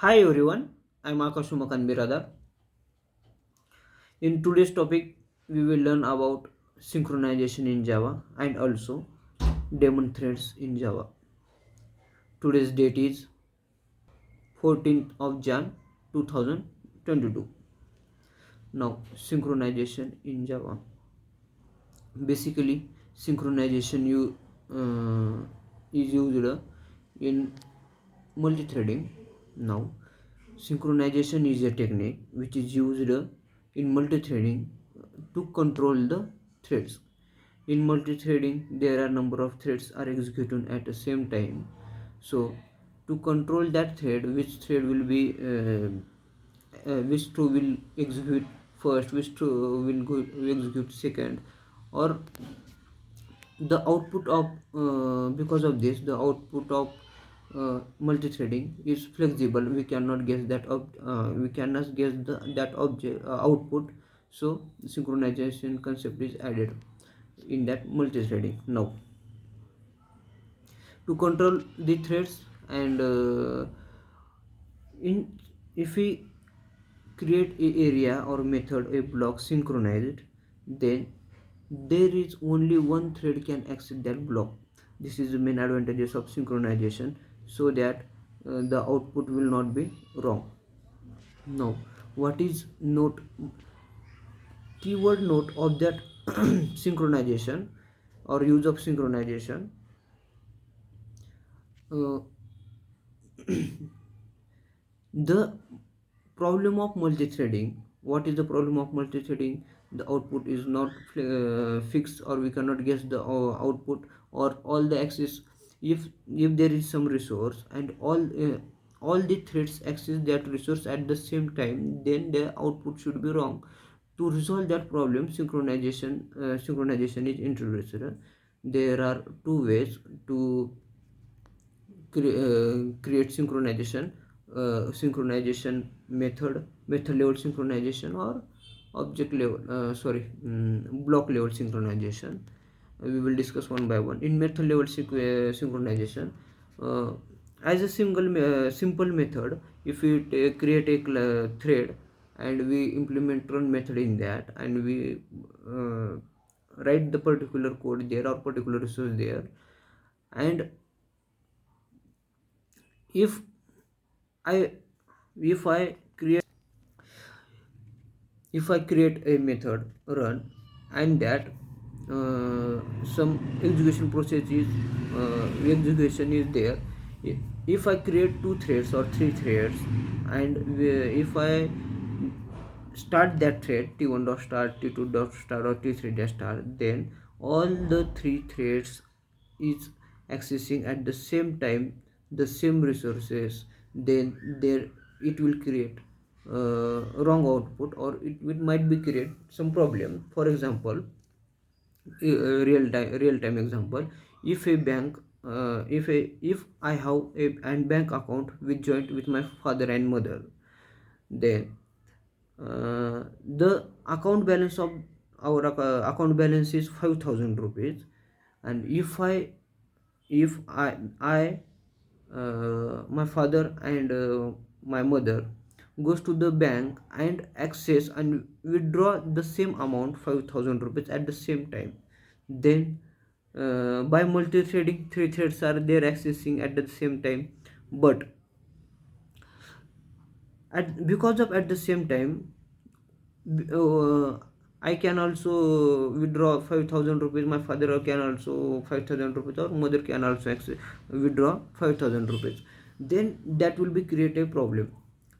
Hi everyone, I'm Akash Umakan Biradar. In today's topic, we will learn about synchronization in Java and also daemon threads in Java. Today's date is 14th of Jan 2022. Now, synchronization in Java. Basically, synchronization is used in multi-threading. Now, synchronization is a technique which is used in multi-threading to control the threads. In multi-threading, there are number of threads are executing at the same time. So, to control that thread, which two will execute first, which two will go execute second, or the output of because of this the output of multi-threading is flexible. We cannot guess that object output. So synchronization concept is added in that multi-threading. Now, to control the threads and in if we create a area or method a block synchronized, then there is only one thread can access that block. This is the main advantages of synchronization, so that the output will not be wrong. Now, what is note keyword note of that synchronization or use of synchronization? uh, the problem of multi-threading. What is the problem of multi-threading? The output is not fixed, or we cannot guess the output or all the access. If there is some resource and all the threads access that resource at the same time, then the output should be wrong. To resolve that problem, synchronization is introduced. There are two ways to create synchronization method level synchronization, or object level block level synchronization. We will discuss one by one. In method level synchronization, uh, as a simple method, if we create a thread and we implement run method in that, and we write the particular code there or particular resource there, and if I if I create a method run, and that some execution is there. If I create two threads or three threads, and if I start that thread t1 dot start, t2 dot start, or t3 dot start, then all the three threads is accessing at the same time the same resources. Then there it will create wrong output, or might be create some problem. For example, real time example: if a bank if I have a and bank account with joint with my father and mother, then the account balance of our account balance is 5,000 rupees. And if my father and my mother goes to the bank and access and withdraw the same amount 5,000 rupees at the same time, then by multi-threading, three threads are there accessing at the same time. But because of at the same time, uh, I can also withdraw 5,000 rupees. My father can also 5,000 rupees, or mother can also withdraw 5,000 rupees. Then that will be create a problem,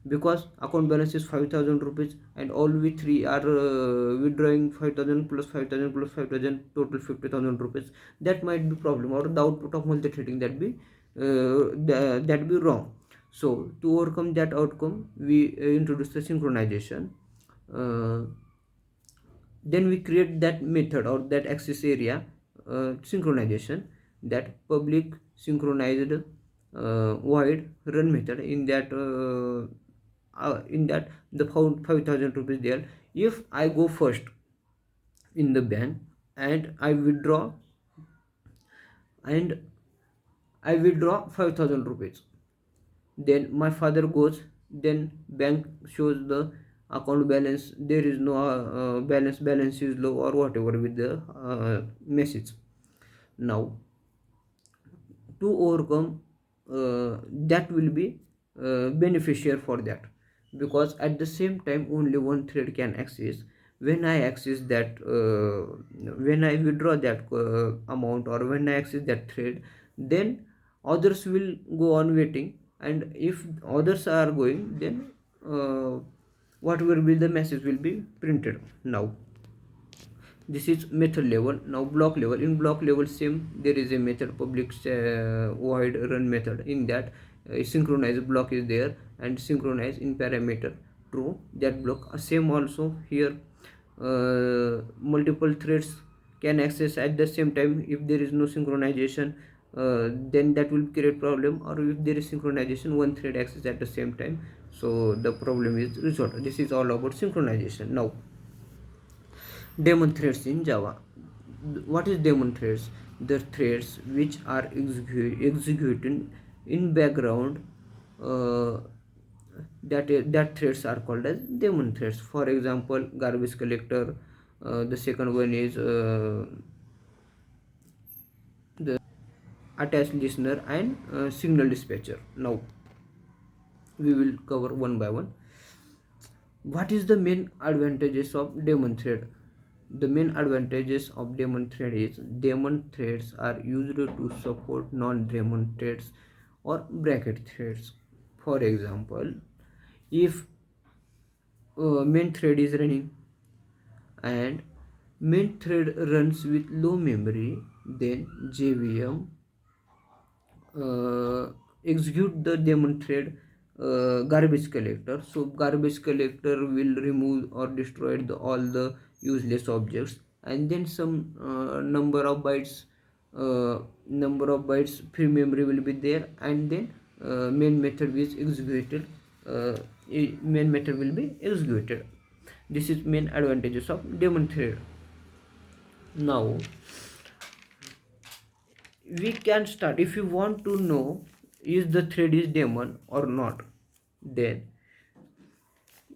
because account balance is 5,000 rupees, and all we three are withdrawing 5,000 plus 5,000 plus 5,000, total 50,000 rupees. That might be problem, or the output of multi trading that be wrong. So to overcome that outcome, we introduce the synchronization. uh, then we create that method or that access area synchronization, that public synchronized void run method. In that the 5,000 rupees there. If I go first in the bank and and I withdraw 5,000 rupees, then my father goes then bank shows the account balance, there is no balance is low or whatever with the message. Now to overcome that will be beneficial for that, because at the same time only one thread can access. When I access that when I withdraw that amount, or when I access that thread, then others will go on waiting, and if others are going, then uh, what will be the message will be printed. Now this is method level. Now block level. In block level same, there is a method public void run method. In that synchronize block is there, and synchronize in parameter true, that block same. Also here multiple threads can access at the same time. If there is no synchronization, then that will create problem, or if there is synchronization, one thread access at the same time, so the problem is resolved. This is all about synchronization. Now daemon threads in Java. What is daemon threads? The threads which are executing in background, uh, that threads are called as daemon threads. For example, garbage collector. The second one is the attached listener and signal dispatcher. Now we will cover one by one. What is the main advantages of daemon thread? The main advantages of daemon thread is daemon threads are used to support non-daemon threads or bracket threads. For example, if main thread is running and main thread runs with low memory, then JVM execute the daemon thread garbage collector. So garbage collector will remove or destroy all the useless objects, and then some number of bytes free memory will be there, and then main method is executed. Main method will be executed. This is main advantages of daemon thread. Now we can start. If you want to know is the thread is daemon or not, then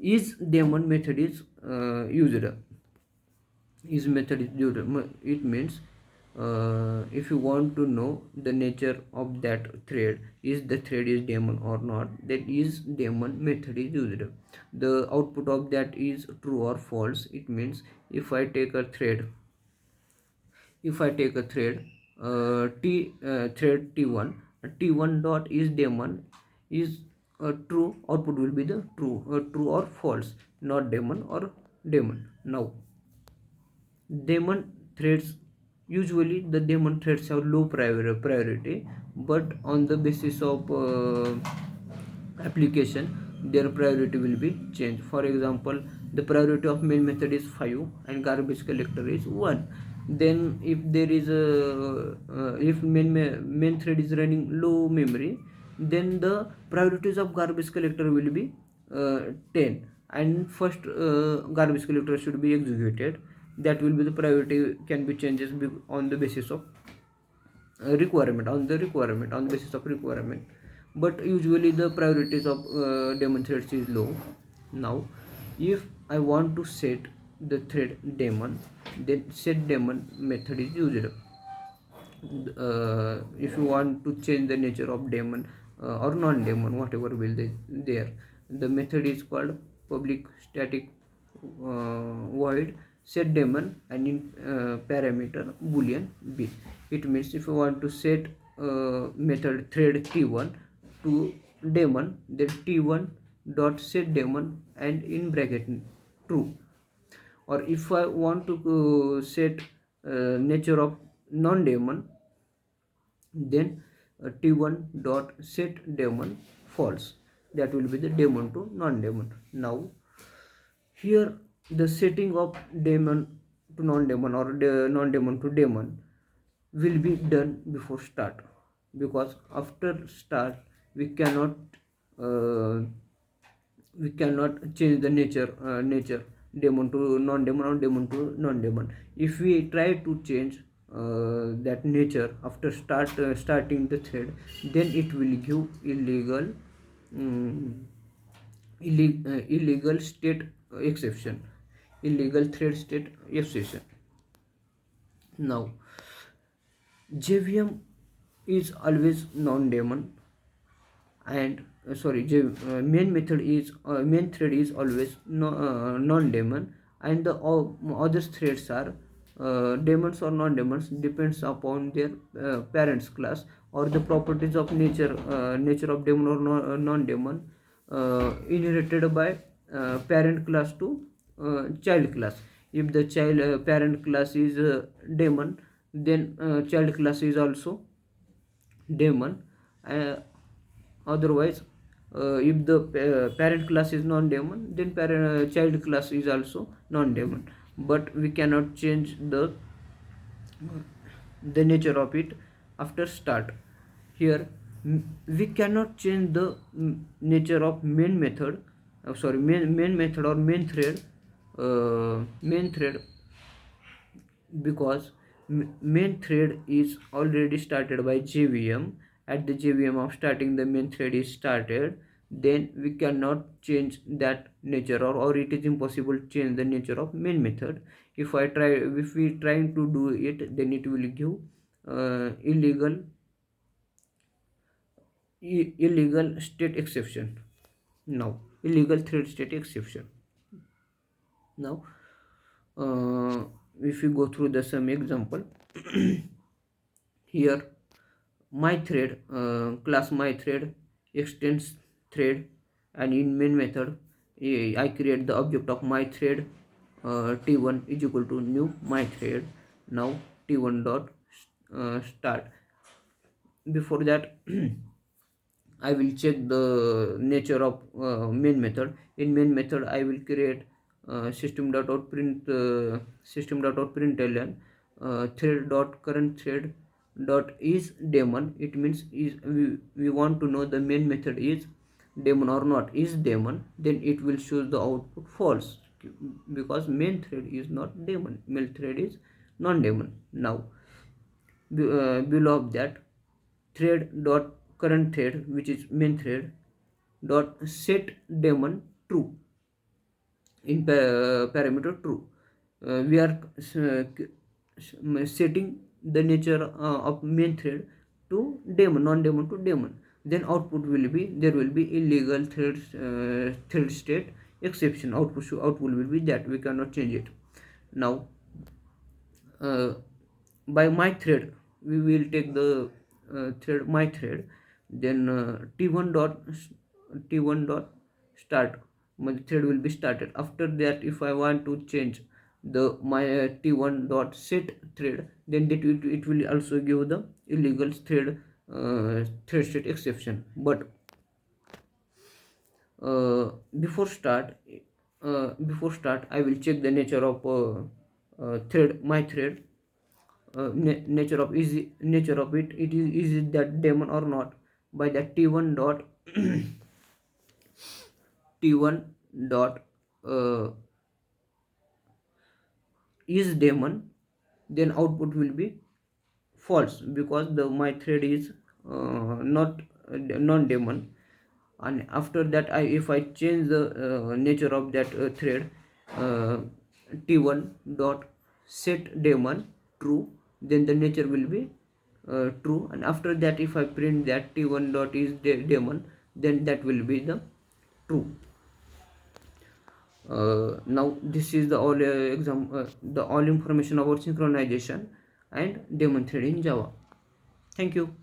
is daemon method is used. Is method is used. It means if you want to know the nature of that thread, is the thread is daemon or not, that is daemon method is used. The output of that is true or false. It means if I take a thread, thread t1, t1 dot is daemon is true, output will be the true or false, not daemon or daemon. Now daemon threads, usually the daemon threads have low priority, but on the basis of application their priority will be changed. For example, the priority of main method is 5 and garbage collector is 1. Then if there is a if main thread is running low memory, then the priorities of garbage collector will be 10, and first garbage collector should be executed. That will be the priority can be changes on the basis of requirement, on the basis of requirement, but usually the priorities of daemon threads is low. Now if I want to set the thread daemon, then set daemon method is used. If you want to change the nature of daemon or non-daemon, whatever will they there, the method is called public static void set daemon, and in parameter boolean b. It means if you want to set method thread t1 to daemon, then t1 dot set daemon and in bracket true. Or if I want to set nature of non-daemon, then t1 dot set daemon false, that will be the daemon to non-daemon. Now here the setting of daemon to non-daemon or non-daemon to daemon will be done before start, because after start we cannot uh, change the nature daemon to non-daemon or daemon to non-daemon. If we try to change that nature after starting the thread, then it will give illegal illegal state exception, illegal thread state exception. Now JVM is always non-daemon, and main method is main thread is always non-daemon, and the other threads are daemons or non-daemons depends upon their parents class or the properties of nature of daemon or non-daemon inherited by parent class to child class. If the child parent class is daemon, then child class is also daemon. Otherwise, if the parent class is non-daemon, then child class is also non-daemon. But we cannot change the nature of it after start. Here we cannot change the nature of main method, main method or main thread, because main thread is already started by JVM. At the JVM of starting, the main thread is started, then we cannot change that nature, or it is impossible to change the nature of main method. If we trying to do it, then it will give illegal state exception. Now illegal thread state exception. Now if we go through the some example, here my thread class my thread extends thread, and in main method I create the object of my thread t1 is equal to new my thread. Now t1 dot start. Before that I will check the nature of main method. In main method I will create system.out.println thread dot current thread dot is daemon. It means we want to know the main method is daemon or not. Is daemon, then it will show the output false, because main thread is not daemon, main thread is non-daemon. Now below of that, thread dot current thread, which is main thread, dot set daemon true, in parameter true. We are setting the nature of main thread to daemon, non-daemon to daemon. Then output will be, there will be illegal thread state exception. Output will be that, we cannot change it. Now by my thread we will take the thread my thread, then t1 dot start, my thread will be started. After that, if I want to change the my t1 dot set thread, then it will also give the illegal thread state exception. But before start I will check the nature of thread my thread, nature of it is it that daemon or not, by that t1 dot t1 dot is daemon, then output will be false, because the my thread is not non-daemon. And after that, if I change the nature of that thread, t1 dot set daemon true, then the nature will be true. And after that, if I print that t1 dot is daemon, then that will be the true. Now this is the all the all information about synchronization and daemon thread in Java. Thank you.